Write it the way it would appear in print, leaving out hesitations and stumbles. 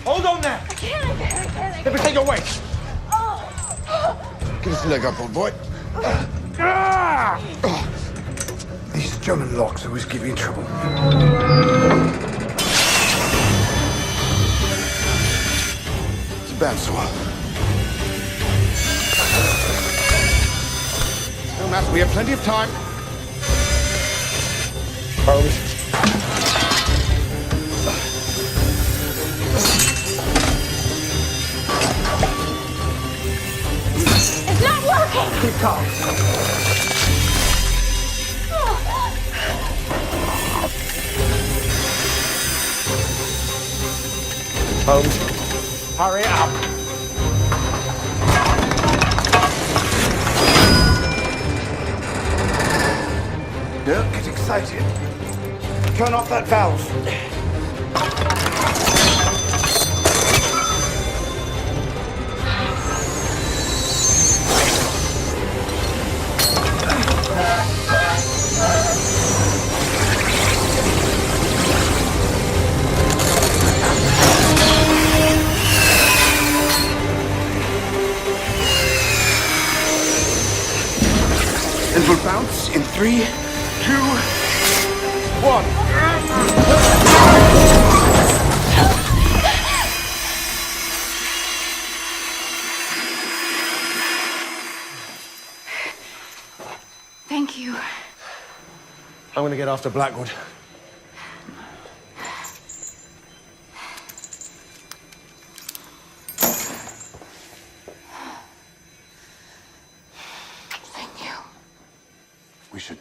Hold on there. I can't. Let me take your weight. Give us a leg up, old boy. These German locks always give me trouble. It's a bad swell. No matter, we have plenty of time. Holmes. It's not working. Keep calm. Holmes, hurry up. Don't get excited. Turn off that valve. And we'll bounce in 3, 2, 1. Thank you. I'm gonna get after Blackwood. Thank you. We should